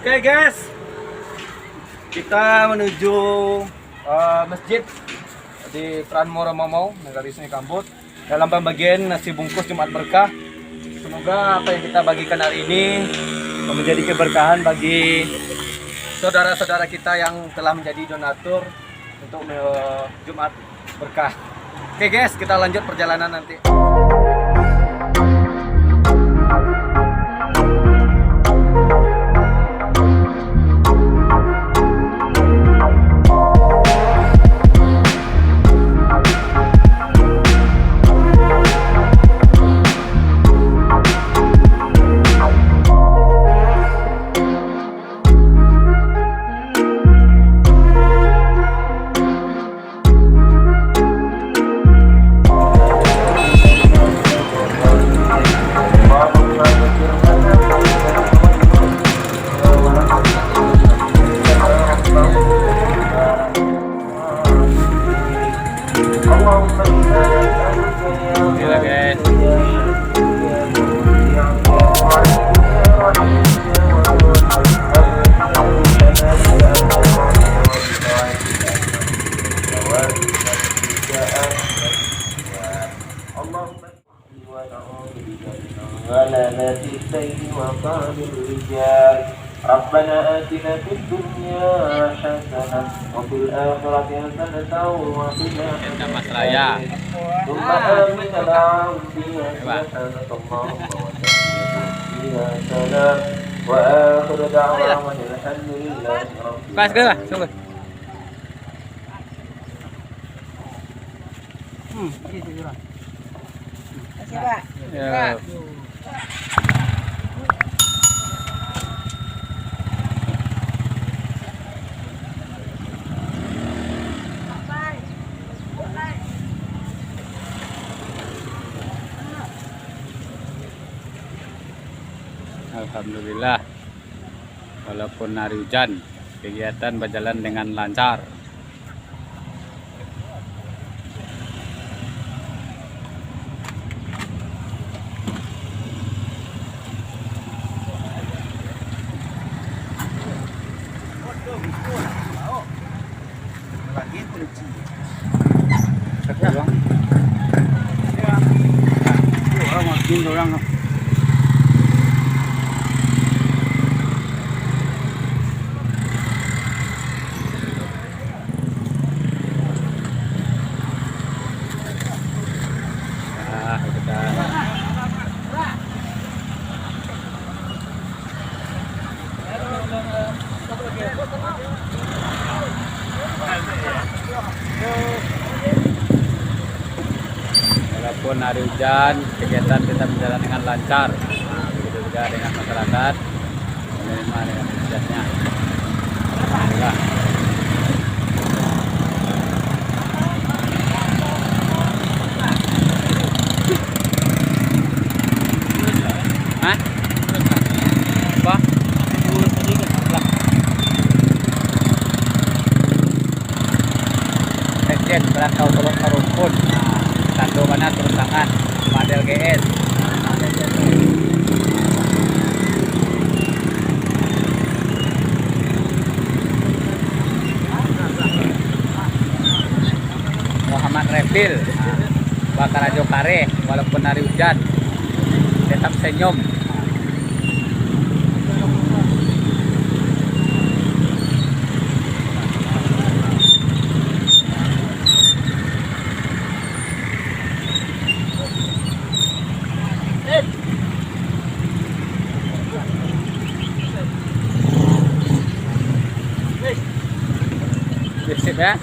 Oke guys, kita menuju masjid di Pranmoro Momau, Negari Sungai Kambut, dalam pembagian nasi bungkus Jumat Berkah. Semoga apa yang kita bagikan hari ini menjadi keberkahan bagi saudara-saudara kita yang telah menjadi donatur untuk Jumat Berkah. Oke guys, kita lanjut perjalanan nanti. ربنا آتنا في الدنيا حسنة وفي الآخرة حسنة وقنا عذاب ثم آمن العام فيها سبحانك اللهم وتعالى فيها سلام وآخر دعوانا الحمد لله رب العالمين. Alhamdulillah, walaupun hari hujan, kegiatan berjalan dengan lancar. Walaupun hari hujan, kegiatan tetap berjalan dengan lancar. Begitu juga dengan masyarakat menerima dengan antusiasnya. Alhamdulillah. Hah? Apa? Sekjen Perantau Teluk Rumpun. Tando mana turun tangan model GS. Muhammad Refil Bakarajo Kare, walaupun hari hujan tetap senyum. Sip ya.